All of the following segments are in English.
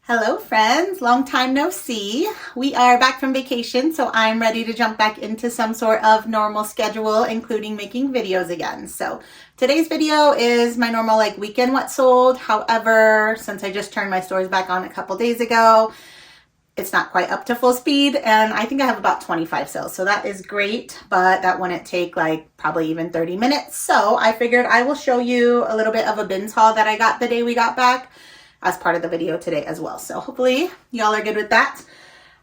Hello friends, long time no see. We are back from vacation, so I'm ready to jump back into some sort of normal schedule, including making videos again. So today's video is my normal weekend what sold. However, since I just turned my stores back on a couple days ago, it's not quite up to full speed, and I think I have about 25 sales, so that is great, but that wouldn't take probably even 30 minutes. So I figured I will show you a little bit of a bins haul that I got the day we got back as part of the video today as well. So hopefully y'all are good with that.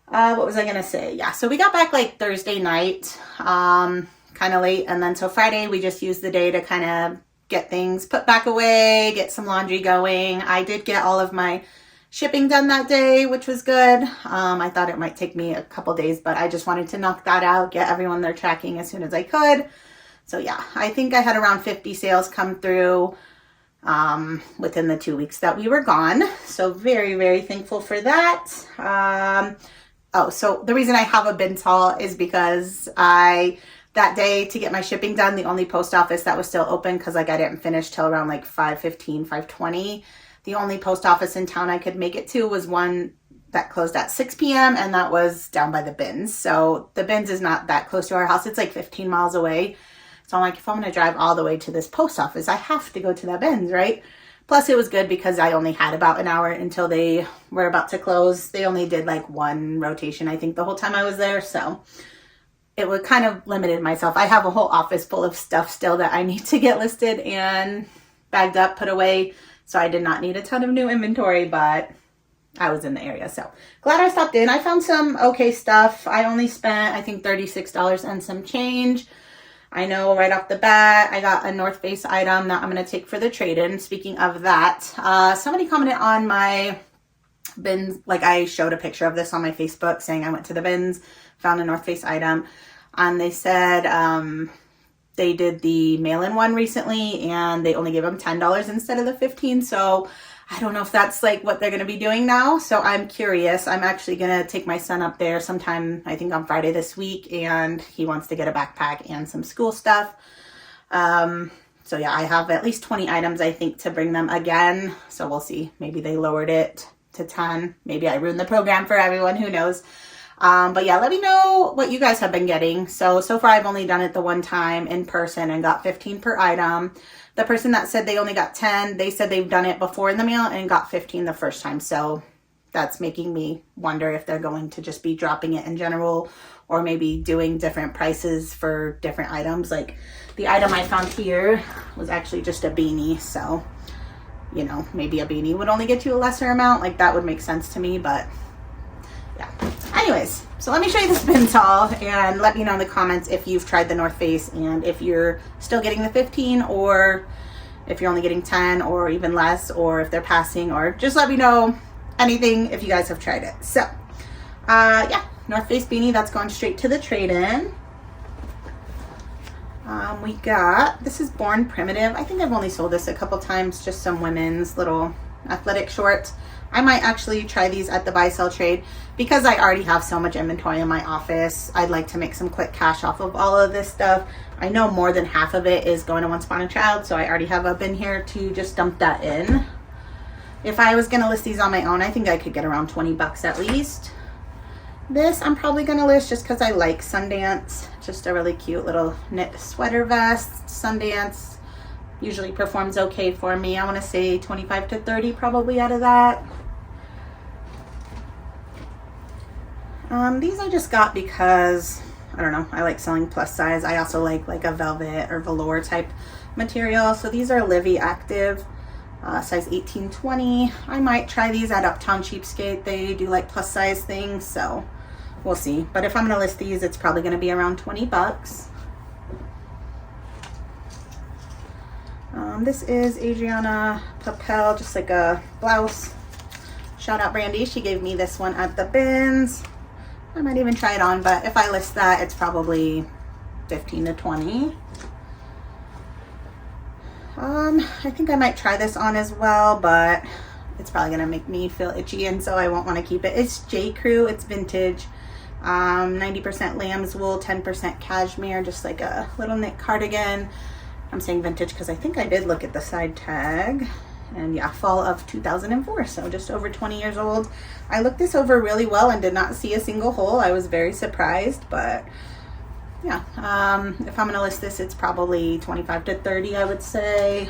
What was I gonna say? Yeah, so we got back Thursday night, kind of late, and then so Friday we just used the day to kind of get things put back away, get some laundry going. I did get all of my shipping done that day, which was good. I thought it might take me a couple days, but I just wanted to knock that out, get everyone their tracking as soon as I could. So yeah, I think I had around 50 sales come through within the 2 weeks that we were gone. So very, very thankful for that. So the reason I have a bins haul is because that day to get my shipping done, the only post office that was still open, because I didn't finish till around 5:15, 5:20. The only post office in town I could make it to was one that closed at 6 p.m. and that was down by the bins. So the bins is not that close to our house. It's 15 miles away. So I'm if I'm going to drive all the way to this post office, I have to go to that bins, right? Plus it was good because I only had about an hour until they were about to close. They only did one rotation, I think, the whole time I was there. So it would kind of limited myself. I have a whole office full of stuff still that I need to get listed and bagged up, put away. So I did not need a ton of new inventory, but I was in the area. So glad I stopped in. I found some okay stuff. I only spent, I think, $36 and some change. I know right off the bat, I got a North Face item that I'm going to take for the trade-in. Speaking of that, somebody commented on my bins, I showed a picture of this on my Facebook saying I went to the bins, found a North Face item, and they said they did the mail-in one recently and they only gave them $10 instead of the $15. So I don't know if that's what they're going to be doing now. So I'm curious. I'm actually going to take my son up there sometime, I think on Friday this week, and he wants to get a backpack and some school stuff. So yeah, I have at least 20 items, I think, to bring them again. So we'll see. Maybe they lowered it to 10. Maybe I ruined the program for everyone. Who knows? But yeah, let me know what you guys have been getting. So far I've only done it the one time in person and got 15 per item. The person that said they only got 10, they said they've done it before in the mail and got 15 the first time. So that's making me wonder if they're going to just be dropping it in general or maybe doing different prices for different items. The item I found here was actually just a beanie. So, maybe a beanie would only get you a lesser amount. That would make sense to me, but yeah. Anyways, so let me show you this bins haul and let me know in the comments if you've tried the North Face and if you're still getting the 15 or if you're only getting 10 or even less, or if they're passing, or just let me know anything if you guys have tried it. So yeah, North Face beanie, that's going straight to the trade-in. We got, this is Born Primitive. I think I've only sold this a couple times, just some women's little athletic shorts. I might actually try these at the buy sell trade because I already have so much inventory in my office. I'd like to make some quick cash off of all of this stuff. I know more than half of it is going to Once Upon a Child, so I already have a bin here to just dump that in. If I was going to list these on my own, I think I could get around 20 bucks at least. This I'm probably going to list just because I like Sundance. Just a really cute little knit sweater vest. Sundance usually performs okay for me. I want to say 25 to 30 probably out of that. These I just got because, I don't know, I like selling plus size. I also like a velvet or velour type material. So these are Livy Active, size 18-20. I might try these at Uptown Cheapskate. They do plus size things, so we'll see. But if I'm going to list these, it's probably going to be around 20 bucks. This is Adriana Papel, just a blouse. Shout out Brandy. She gave me this one at the bins. I might even try it on, but if I list that, it's probably 15 to 20. I think I might try this on as well, but it's probably going to make me feel itchy, and so I won't want to keep it. It's J. Crew. It's vintage. 90% lamb's wool, 10% cashmere, just a little knit cardigan. I'm saying vintage because I think I did look at the side tag. And yeah, fall of 2004, so just over 20 years old. I looked this over really well and did not see a single hole. I was very surprised, but yeah, if I'm gonna list this, it's probably 25 to 30, I would say.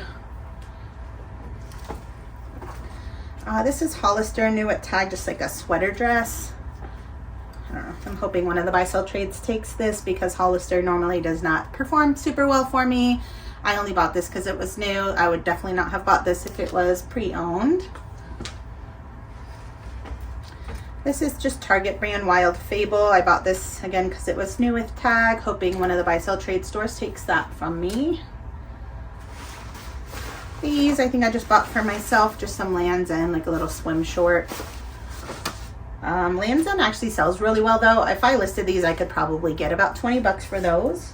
This is Hollister, new at tag, just like a sweater dress. I don't know, I'm hoping one of the buy sell trades takes this because Hollister normally does not perform super well for me. I only bought this because it was new. I would definitely not have bought this if it was pre-owned. This is just Target brand Wild Fable. I bought this again because it was new with tag, hoping one of the buy sell trade stores takes that from me. These I think I just bought for myself, just some Lands' End, like a little swim short. Lands' End actually sells really well though. If I listed these, I could probably get about 20 bucks for those.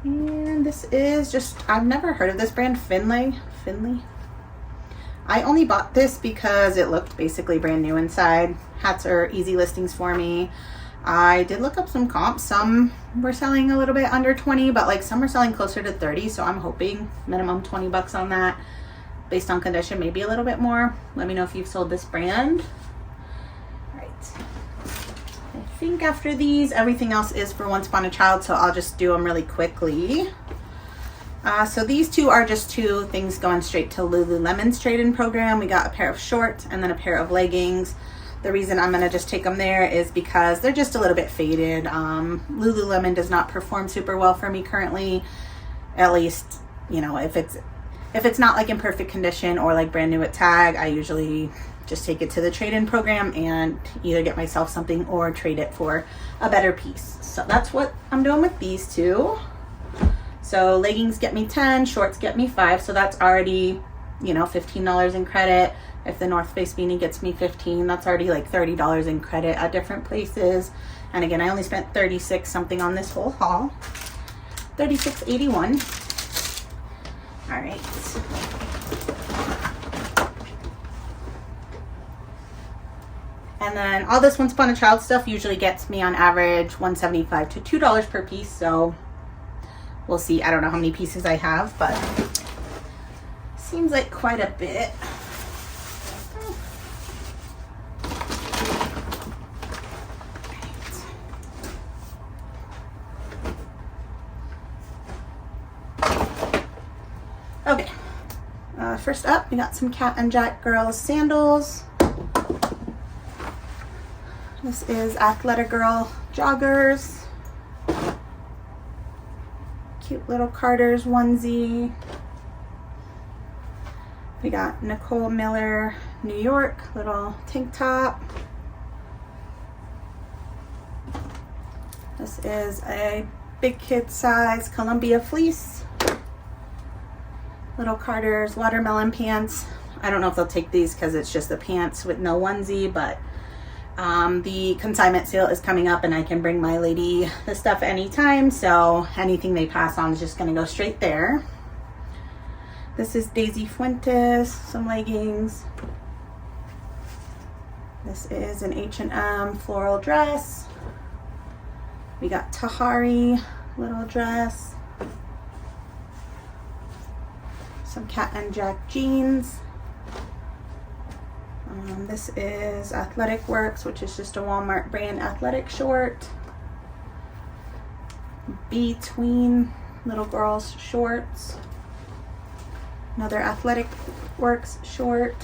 And this is just, I've never heard of this brand, Finley. I only bought this because it looked basically brand new inside. Hats are easy listings for me. I did look up some comps. Some were selling a little bit under 20, but like some are selling closer to 30. So I'm hoping minimum 20 bucks on that. Based on condition, maybe a little bit more. Let me know if you've sold this brand. All right. I think after these, everything else is for Once Upon a Child, so I'll just do them really quickly. So these two are just two things going straight to Lululemon's trade-in program. We got a pair of shorts and then a pair of leggings. The reason I'm going to just take them there is because they're just a little bit faded. Lululemon does not perform super well for me currently. At least, you know, if it's not like in perfect condition or like brand new at tag, I usually just take it to the trade-in program and either get myself something or trade it for a better piece. So that's what I'm doing with these two. So leggings get me 10, shorts get me 5. So that's already, you know, $15 in credit. If the North Face beanie gets me 15, that's already like $30 in credit at different places. And again, I only spent 36 something on this whole haul. $36.81. All right. And then all this Once Upon a Child stuff usually gets me on average $1.75 to $2 per piece. So we'll see. I don't know how many pieces I have, but seems like quite a bit. Okay, first up, we got some Cat and Jack Girls sandals. This is Athletic Girl joggers. Cute little Carter's onesie. We got Nicole Miller, New York, little tank top. This is a big kid size Columbia fleece. Little Carter's watermelon pants. I don't know if they'll take these because it's just the pants with no onesie, but the consignment sale is coming up and I can bring my lady the stuff anytime, so anything they pass on is just going to go straight there. This is Daisy Fuentes, some leggings. This is an H&M floral dress. We got Tahari little dress. Some Cat and Jack jeans. This is Athletic Works, which is just a Walmart brand athletic short. Between little girls shorts. Another Athletic Works short.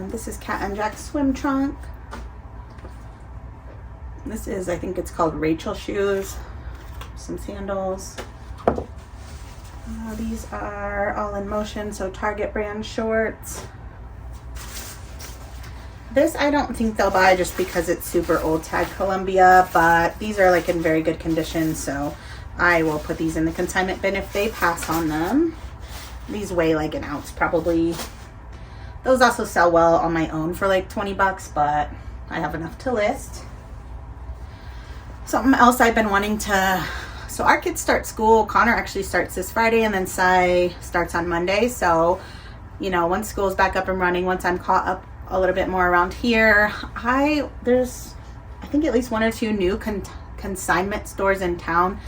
This is Cat and Jack swim trunk. This is, I think it's called Rachel shoes. Some sandals. These are All in Motion, so Target brand shorts. This I don't think they'll buy just because it's super old tag Columbia, but these are like in very good condition, so I will put these in the consignment bin if they pass on them. These weigh like an ounce probably. Those also sell well on my own for like 20 bucks, but I have enough to list. Something else I've been wanting to, so our kids start school. Connor actually starts this Friday and then Sai starts on Monday. So, you know, once school's back up and running, once I'm caught up a little bit more around here, there's I think at least one or two new consignment stores in town.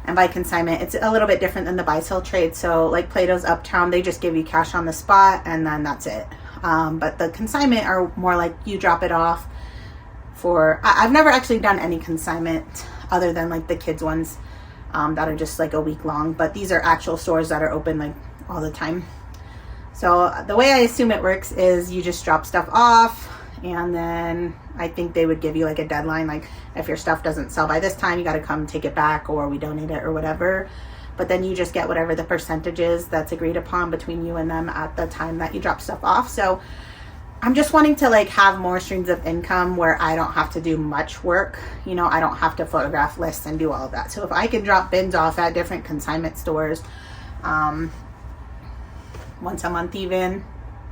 And by consignment, it's a little bit different than the buy-sell trade. So like Plato's Uptown, they just give you cash on the spot and then that's it. But the consignment are more like you drop it off for, I've never actually done any consignment other than like the kids ones that are just like a week long. But these are actual stores that are open like all the time. So the way I assume it works is you just drop stuff off, and then I think they would give you like a deadline, like if your stuff doesn't sell by this time, you got to come take it back or we donate it or whatever. But then you just get whatever the percentage is that's agreed upon between you and them at the time that you drop stuff off. So I'm just wanting to like have more streams of income where I don't have to do much work. You know, I don't have to photograph lists and do all of that. So if I can drop bins off at different consignment stores, once a month even,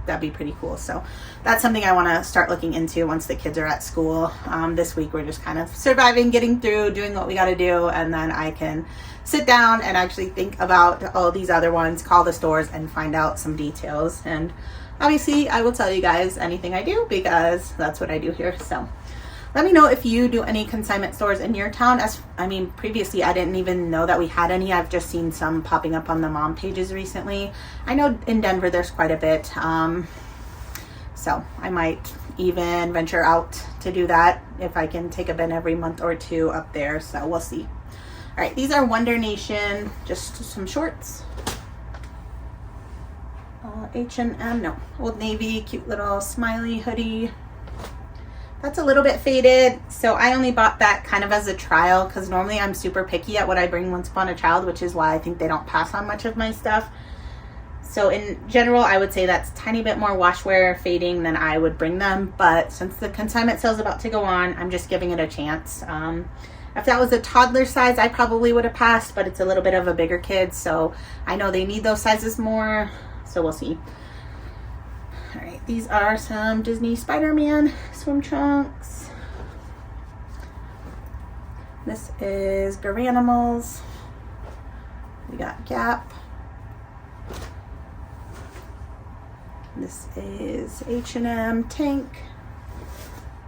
that'd be pretty cool. So that's something I want to start looking into once the kids are at school. This week we're just kind of surviving, getting through, doing what we got to do, and then I can sit down and actually think about all these other ones, call the stores and find out some details. And obviously I will tell you guys anything I do because that's what I do here. So let me know if you do any consignment stores in your town. Previously I didn't even know that we had any. I've just seen some popping up on the mom pages recently. I know in Denver there's quite a bit. So I might even venture out to do that if I can take a bin every month or two up there. So we'll see. All right, these are Wonder Nation, just some shorts. H&M, no, Old Navy, cute little smiley hoodie. That's a little bit faded, so I only bought that kind of as a trial because normally I'm super picky at what I bring once upon a child, which is why I think they don't pass on much of my stuff. So in general, I would say that's a tiny bit more washwear fading than I would bring them, but since the consignment sale is about to go on, I'm just giving it a chance. If that was a toddler size, I probably would have passed, but it's a little bit of a bigger kid, so I know they need those sizes more, so we'll see. All right, these are some Disney Spider-Man swim trunks. This is Garanimals. We got Gap. This is H&M Tank.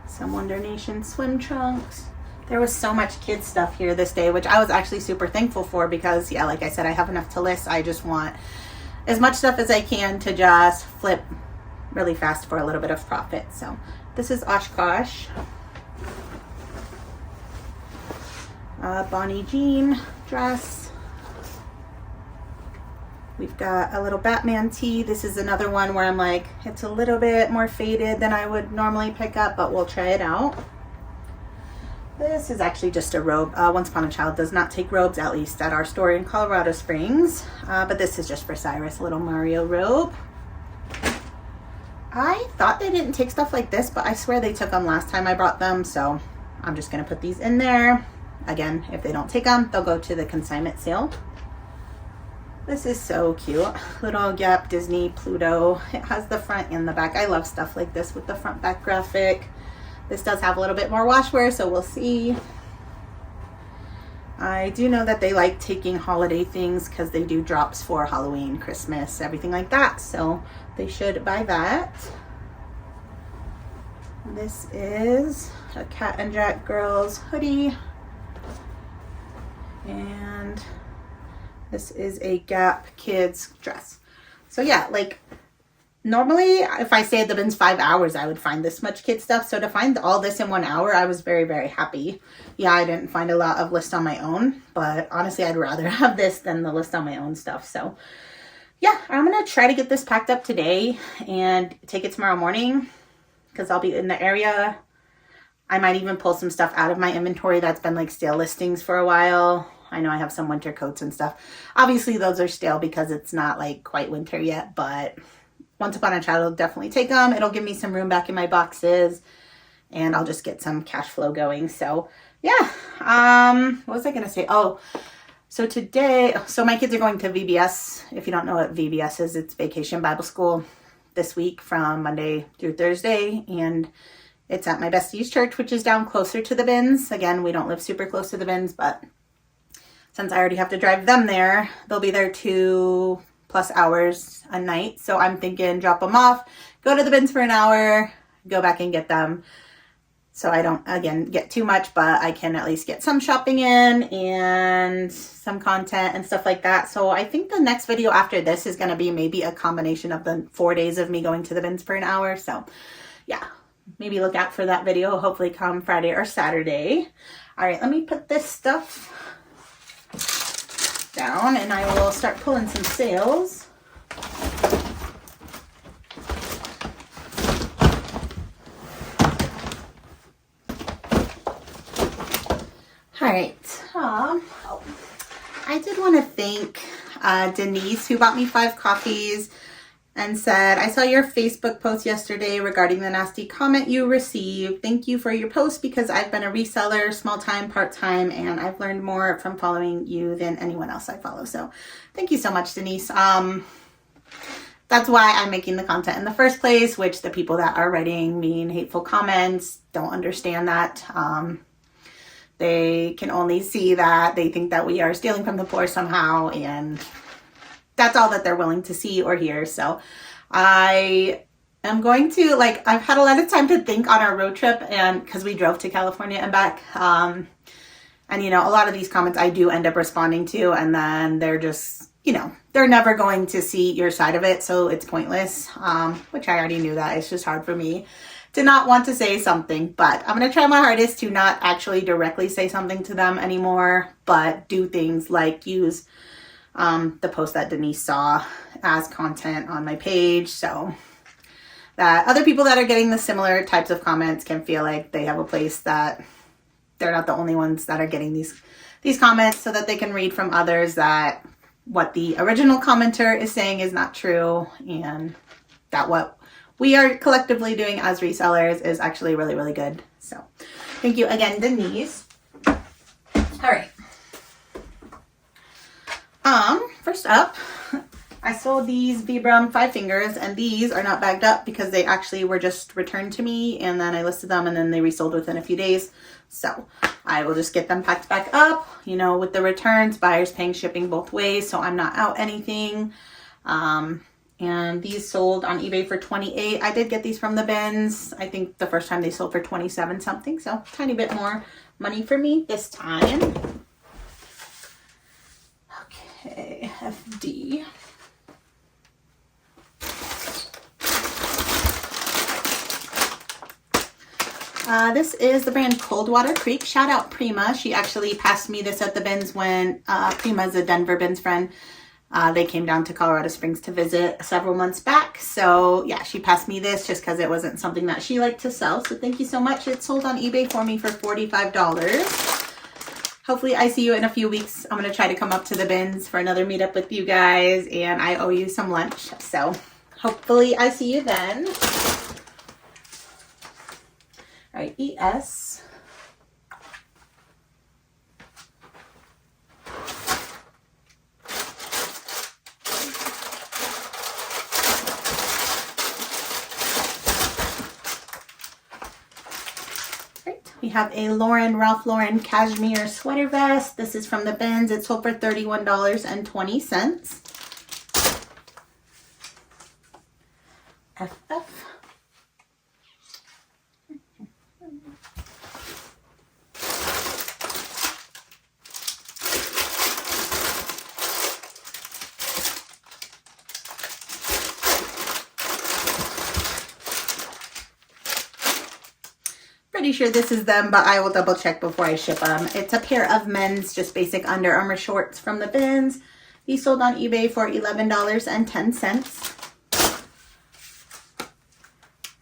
Some Wonder Nation swim trunks. There was so much kids stuff here this day, which I was actually super thankful for because, yeah, like I said, I have enough to list. I just want as much stuff as I can to just flip really fast for a little bit of profit. So this is Oshkosh. Bonnie jean dress. We've got a little Batman tee. This is another one where I'm like, it's a little bit more faded than I would normally pick up, but we'll try it out. This is actually just a robe. Once Upon a Child does not take robes, at least at our store in Colorado Springs. But this is just for Cyrus, a little Mario robe. I thought they didn't take stuff like this, but I swear they took them last time I brought them. So I'm just going to put these in there. Again, if they don't take them, they'll go to the consignment sale. This is so cute. Little Gap Disney Pluto. It has the front and the back. I love stuff like this with the front back graphic. This does have a little bit more washwear, so we'll see. I do know that they like taking holiday things because they do drops for Halloween, Christmas, everything like that. So they should buy that. This is a Cat and Jack Girls hoodie. And this is a Gap Kids dress. So yeah, like normally if I stayed at the bins 5 hours, I would find this much kid stuff. So to find all this in 1 hour, I was very, very happy. Yeah, I didn't find a lot of list on my own, but honestly, I'd rather have this than the list on my own stuff. So yeah, I'm going to try to get this packed up today and take it tomorrow morning because I'll be in the area. I might even pull some stuff out of my inventory that's been like stale listings for a while. I know I have some winter coats and stuff. Obviously, those are stale because it's not like quite winter yet, but Once Upon a Child will definitely take them. It'll give me some room back in my boxes and I'll just get some cash flow going. So yeah, what was I going to say? Oh, so today, so my kids are going to VBS. If you don't know what VBS is, it's Vacation Bible School this week from Monday through Thursday. And it's at my bestie's church, which is down closer to the bins. Again, we don't live super close to the bins, but since I already have to drive them there, they'll be there 2+ hours a night. So I'm thinking drop them off, go to the bins for an hour, go back and get them. so I don't, again, get too much, but I can at least get some shopping in and some content and stuff like that. So I think the next video after this is going to be maybe a combination of the 4 days of me going to the bins for an hour. So yeah, maybe look out for that video, hopefully come Friday or Saturday. All right, let me put this stuff down and I will start pulling some sales. All right, I did want to thank Denise, who bought me 5 coffees and said, I saw your Facebook post yesterday regarding the nasty comment you received. Thank you for your post because I've been a reseller, small-time, part-time, and I've learned more from following you than anyone else I follow. So thank you so much, Denise. That's why I'm making the content in the first place, which the people that are writing mean hateful comments don't understand that. They can only see that they think that we are stealing from the poor somehow, and that's all that they're willing to see or hear. So I am going to, I've had a lot of time to think on our road trip, and because we drove to California and back, and a lot of these comments I do end up responding to, and then they're just, they're never going to see your side of it, so it's pointless, which I already knew that. It's just hard for me to not want to say something, but I'm going to try my hardest to not actually directly say something to them anymore, but do things like use the post that Denise saw as content on my page, so that other people that are getting the similar types of comments can feel like they have a place, that they're not the only ones that are getting these comments, so that they can read from others that what the original commenter is saying is not true, and that what we are collectively doing as resellers is actually really, really good. So thank you again, Denise. All right. First up, I sold these Vibram 5 fingers, and these are not bagged up because they actually were just returned to me, and then I listed them, and then they resold within a few days. So I will just get them packed back up, with the returns, buyers paying shipping both ways, so I'm not out anything. And these sold on eBay for $28. I did get these from the bins. I think the first time they sold for $27 something, so tiny bit more money for me this time. Okay, FD. This is the brand Coldwater Creek. Shout out Prima. She actually passed me this at the bins when Prima's a Denver bins friend. They came down to Colorado Springs to visit several months back. So yeah, she passed me this just because it wasn't something that she liked to sell. So thank you so much. It sold on eBay for me for $45. Hopefully I see you in a few weeks. I'm going to try to come up to the bins for another meetup with you guys, and I owe you some lunch. So hopefully I see you then. All right, ES. We have a Ralph Lauren cashmere sweater vest. This is from the bins. It sold for $31.20. FF. Pretty sure this is them, but I will double check before I ship them. It's a pair of men's just basic Under Armour shorts from the bins. These sold on eBay for $11.10.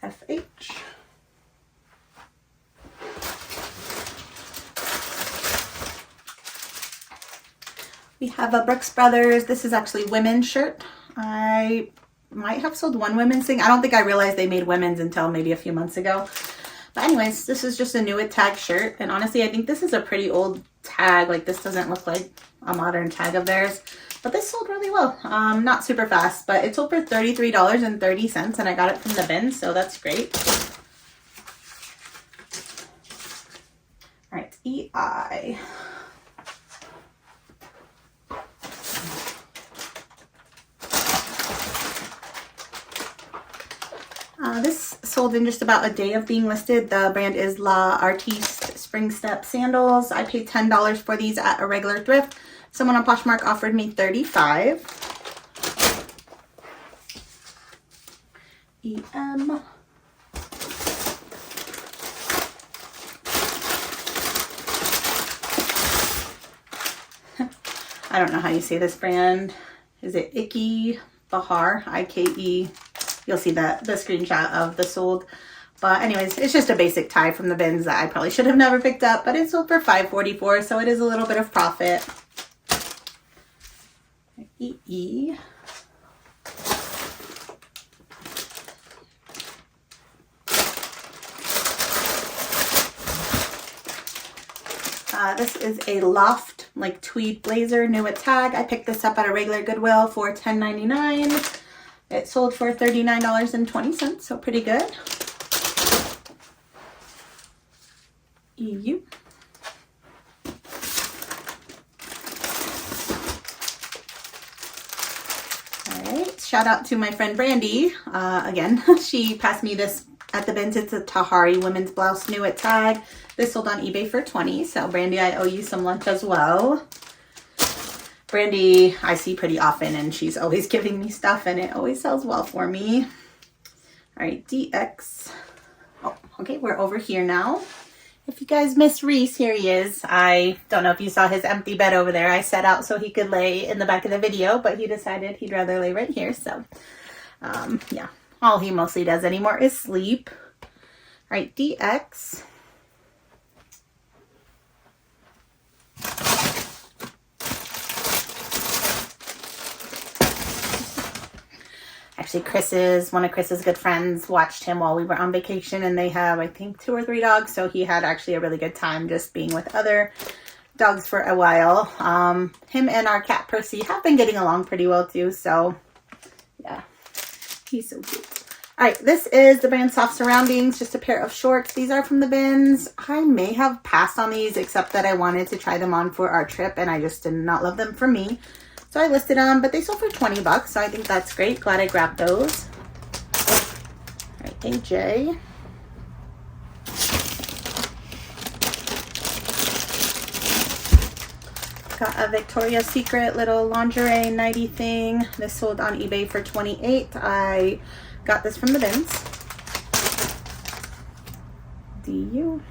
FH. We have a Brooks Brothers. This is actually women's shirt. I might have sold one women's thing. I don't think I realized they made women's until maybe a few months ago. But anyways, this is just a new tag shirt. And honestly, I think this is a pretty old tag. Like, this doesn't look like a modern tag of theirs. But this sold really well. Not super fast, but it sold for $33.30, and I got it from the bin, so that's great. All right, EI. This sold in just about a day of being listed. The brand is La Artiste Spring Step Sandals. I paid $10 for these at a regular thrift. Someone on Poshmark offered me $35. EM. I don't know how you say this brand. Is it Icky Bahar? I-K-E. You'll see the screenshot of the sold. But anyways, it's just a basic tie from the bins that I probably should have never picked up, but it sold for $5.44, so it is a little bit of profit. EE. This is a loft, like tweed blazer, new at tag. I picked this up at a regular Goodwill for $10.99. It sold for $39.20, so pretty good. EU. Alright, shout out to my friend Brandy. Again, she passed me this at the bins. It's a Tahari women's blouse, new at tag. This sold on eBay for $20, so Brandy, I owe you some lunch as well. Brandy I see pretty often, and she's always giving me stuff, and it always sells well for me. All right, DX. Oh, okay, we're over here now. If you guys miss Reese, here he is. I don't know if you saw his empty bed over there. I set out so he could lay in the back of the video, but he decided he'd rather lay right here. So, yeah, all he mostly does anymore is sleep. All right, DX. Actually, one of Chris's good friends watched him while we were on vacation, and they have, I think, 2 or 3 dogs. So he had actually a really good time just being with other dogs for a while. Him and our cat Percy have been getting along pretty well too. So yeah, he's so cute. All right, this is the brand Soft Surroundings, just a pair of shorts. These are from the bins. I may have passed on these, except that I wanted to try them on for our trip, and I just did not love them for me. So I listed them, but they sold for $20, so I think that's great. Glad I grabbed those. All right, AJ. Got a Victoria's Secret little lingerie nighty thing. This sold on eBay for $28. I got this from the bins. DU.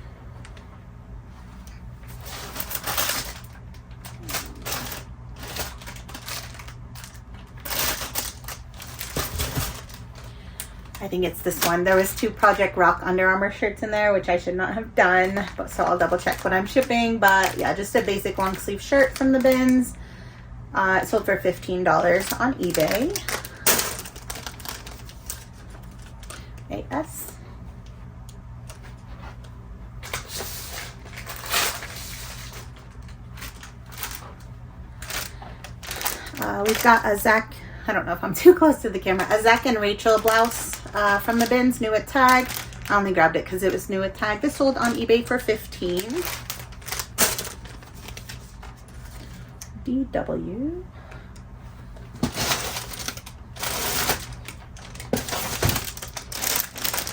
I think it's this one. There was 2 Project Rock Under Armour shirts in there, which I should not have done, but so I'll double check when I'm shipping. But yeah, just a basic long sleeve shirt from the bins. It sold for $15 on eBay. AS. We've got a Zach, I don't know if I'm too close to the camera, a Zach and Rachel blouse from the bins, new at tag. I only grabbed it because it was new at tag. This sold on eBay for $15. DW.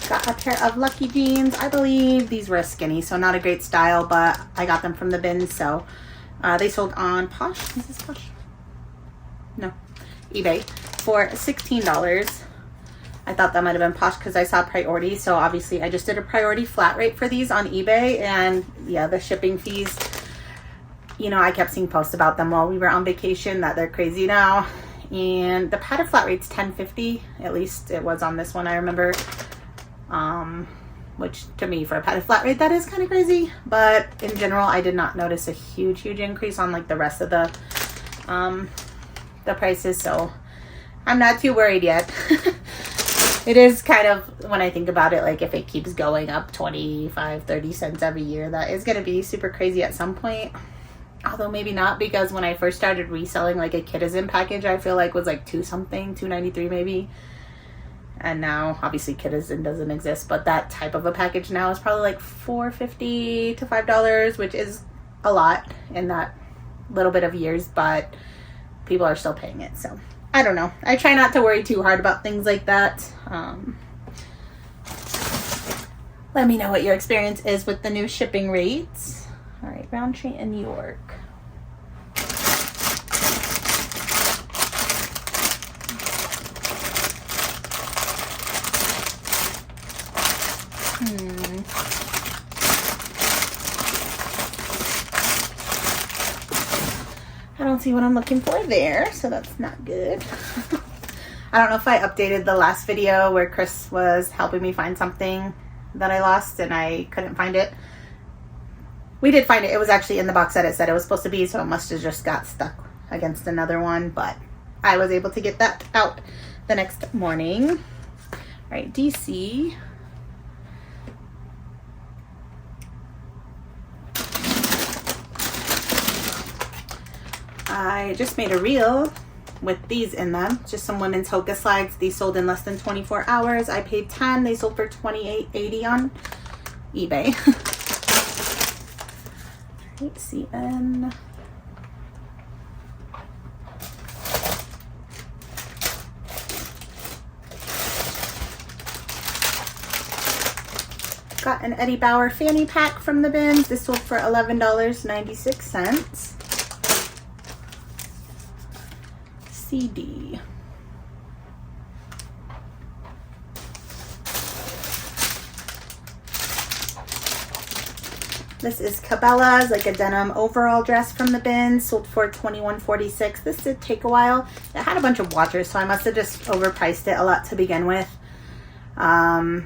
Got a pair of Lucky jeans. I believe these were a skinny, so not a great style, but I got them from the bins, so they sold on Posh. Is this Posh? No, eBay for $16. I thought that might have been Posh because I saw priority, so obviously I just did a priority flat rate for these on eBay, and yeah, the shipping fees, you know, I kept seeing posts about them while we were on vacation that they're crazy now, and the pattern flat rate's $10.50, at least it was on this one, I remember, which to me for a padded flat rate, that is kind of crazy, but in general I did not notice a huge increase on like the rest of the prices, so I'm not too worried yet. It is kind of, when I think about it, like if it keeps going up 25-30 cents every year, that is going to be super crazy at some point. Although maybe not, because when I first started reselling, like a Kitizen package, I feel like was like $2.93 maybe. And now obviously Kitizen doesn't exist, but that type of a package now is probably like $4.50 to $5, which is a lot in that little bit of years, but people are still paying it, so I don't know. I try not to worry too hard about things like that. Let me know what your experience is with the new shipping rates. All right, Roundtree in New York. I don't see what I'm looking for there, so that's not good. I don't know if I updated the last video where Chris was helping me find something that I lost and I couldn't find it. We did find it. It was actually in the box that it said it was supposed to be, so it must have just got stuck against another one, but I was able to get that out the next morning. All right, DC. I just made a reel with these in them, just some women's hoka slides. These sold in less than 24 hours. I paid $10. They sold for $28.80 on eBay. Right, CN. Got an Eddie Bauer fanny pack from the bins. This sold for $11.96. CD. This is Cabela's, like a denim overall dress from the bins, sold for $21.46. This did take a while. It had a bunch of watchers, so I must have just overpriced it a lot to begin with. And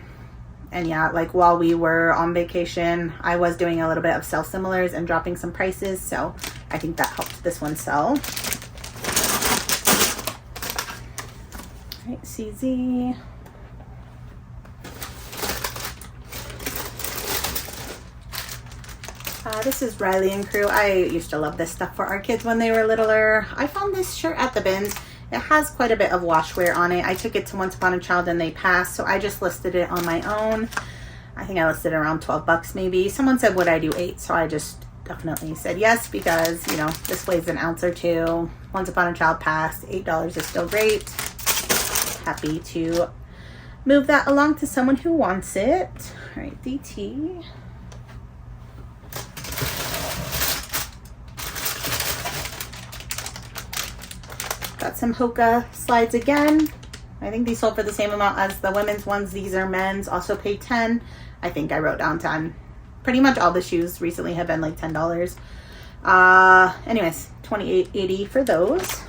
yeah, like while we were on vacation, I was doing a little bit of sell similars and dropping some prices, so I think that helped this one sell. Right, CZ. This is Riley and Crew. I used to love this stuff for our kids when they were littler. I found this shirt at the bins. It has quite a bit of washwear on it. I took it to Once Upon a Child and they passed, so I just listed it on my own. I think I listed it around 12 bucks maybe. Someone said, would I do 8? So I just definitely said yes, because, you know, this weighs an ounce or two. Once Upon a Child passed. $8 is still great. Happy to move that along to someone who wants it. All right, DT. Got some Hoka slides again. I think these sold for the same amount as the women's ones. These are men's, also paid 10. I think I wrote down 10. Pretty much all the shoes recently have been like $10. Anyways, $28.80 for those.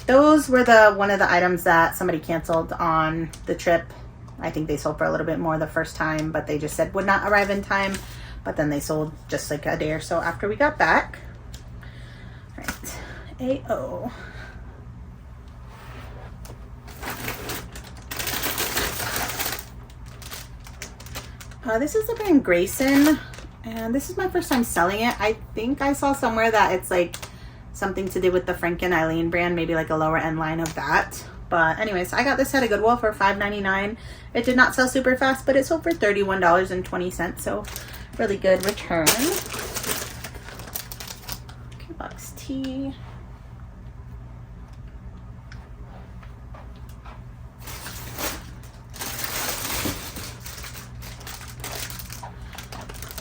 Those were one of the items that somebody canceled on the trip. I think they sold for a little bit more the first time, but they just said would not arrive in time. But then they sold just like a day or so after we got back. All right, AO. This is the brand Grayson, and this is my first time selling it. I think I saw somewhere that it's like something to do with the Frank and Eileen brand, maybe like a lower end line of that. But anyways, I got this at a Goodwill for $5.99. It did not sell super fast, but it sold for $31.20, so really good return. Okay, box T.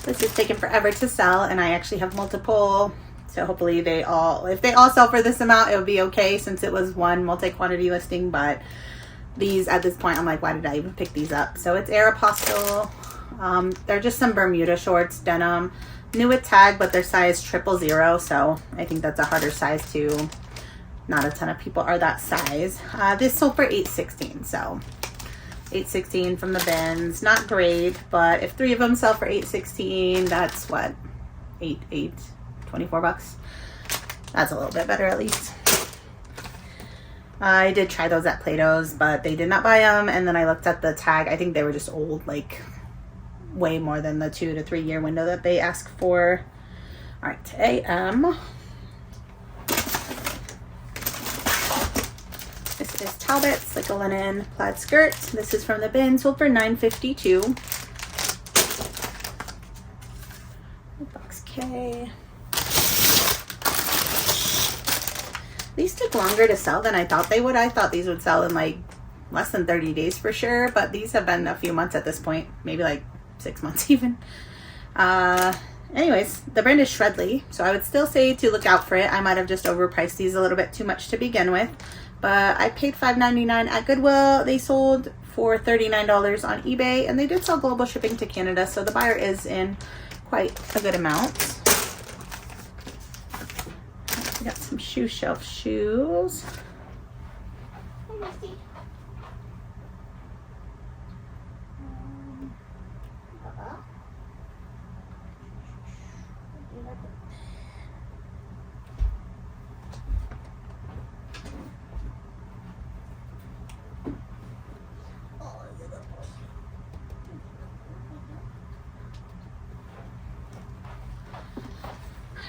This is taking forever to sell, and I actually have multiple, so hopefully if they all sell for this amount, it would be okay since it was one multi-quantity listing. But these, at this point, I'm like, why did I even pick these up? So it's Aeropostale. They're just some Bermuda shorts, denim, new with tag, but they're size 000, so I think that's a harder size too. Not a ton of people are that size. This sold for $8.16, so $8.16 from the bins. Not great, but if 3 of them sell for $8.16, that's what, 24 bucks. That's a little bit better at least. I did try those at Plato's, but they did not buy them. And then I looked at the tag. I think they were just old, like way more than the 2 to 3 year window that they ask for. All right, AM. This is Talbot's, like a linen plaid skirt. This is from the bin, sold for $9.52. Box K. These took longer to sell than I thought they would. I thought these would sell in like less than 30 days for sure, but these have been a few months at this point, maybe like 6 months even. Anyways, the brand is Shredly, so I would still say to look out for it. I might have just overpriced these a little bit too much to begin with, but I paid $5.99 at Goodwill. They sold for $39 on eBay, and they did sell global shipping to Canada, so the buyer is in quite a good amount. We got some shoe shelf shoes.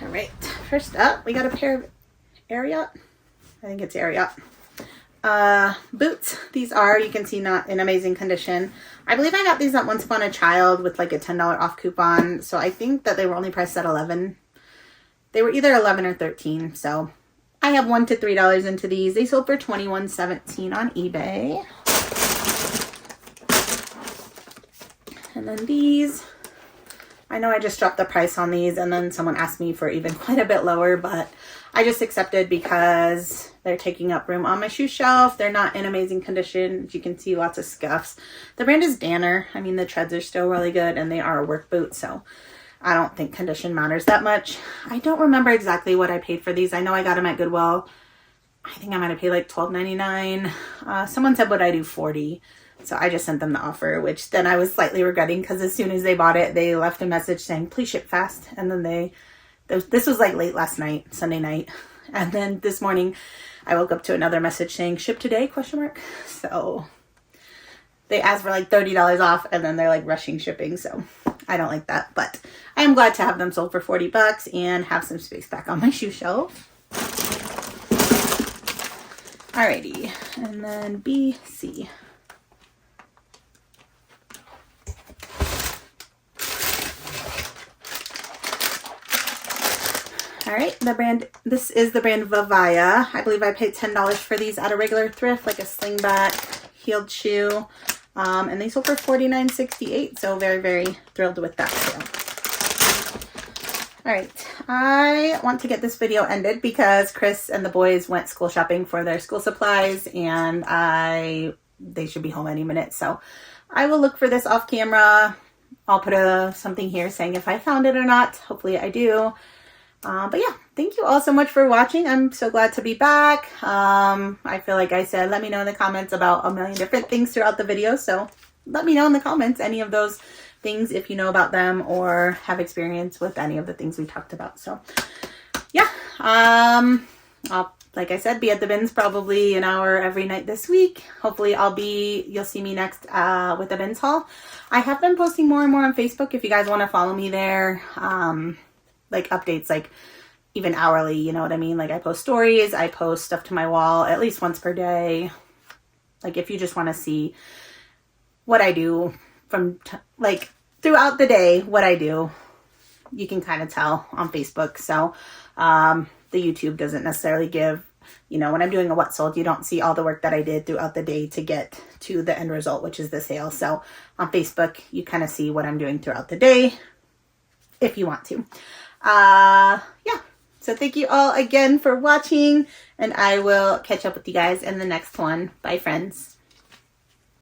All right, first up, we got a pair of Ariat. I think it's Ariat. Boots. These are, you can see, not in amazing condition. I believe I got these at Once Upon a Child with like a $10 off coupon. So I think that they were only priced at $11. They were either $11 or $13. So I have $1 to $3 into these. They sold for $21.17 on eBay. And then these, I know I just dropped the price on these, and then someone asked me for even quite a bit lower, but I just accepted because they're taking up room on my shoe shelf. They're not in amazing condition. As you can see, lots of scuffs. The brand is Danner. I mean, the treads are still really good, and they are a work boot, so I don't think condition matters that much. I don't remember exactly what I paid for these. I know I got them at Goodwill. I think I might have paid like $12.99. Someone said, would I do $40? So I just sent them the offer, which then I was slightly regretting because as soon as they bought it, they left a message saying, please ship fast. And then this was like late last night, Sunday night. And then this morning I woke up to another message saying ship today, ? So they asked for like $30 off, and then they're like rushing shipping. So I don't like that, but I am glad to have them sold for $40 and have some space back on my shoe shelf. Alrighty. And then BC. All right, this is the brand Vivaya. I believe I paid $10 for these at a regular thrift, like a slingback heeled shoe. And they sold for $49.68, so very, very thrilled with that sale. All right, I want to get this video ended because Chris and the boys went school shopping for their school supplies, and they should be home any minute. So I will look for this off camera. I'll put something here saying if I found it or not. Hopefully I do. But yeah, thank you all so much for watching. I'm so glad to be back. I feel like I said, let me know in the comments about a million different things throughout the video. So let me know in the comments any of those things if you know about them or have experience with any of the things we talked about. So yeah, I'll, like I said, be at the bins probably an hour every night this week. Hopefully you'll see me next with the bins haul. I have been posting more and more on Facebook if you guys want to follow me there. Like updates, like even hourly, you know what I mean? Like I post stories, I post stuff to my wall at least once per day. Like if you just want to see what I do from like throughout the day, what I do, you can kind of tell on Facebook. So the YouTube doesn't necessarily give, you know, when I'm doing a what sold, you don't see all the work that I did throughout the day to get to the end result, which is the sale. So on Facebook, you kind of see what I'm doing throughout the day if you want to. Yeah, so thank you all again for watching, and I will catch up with you guys in the next one. Bye, friends.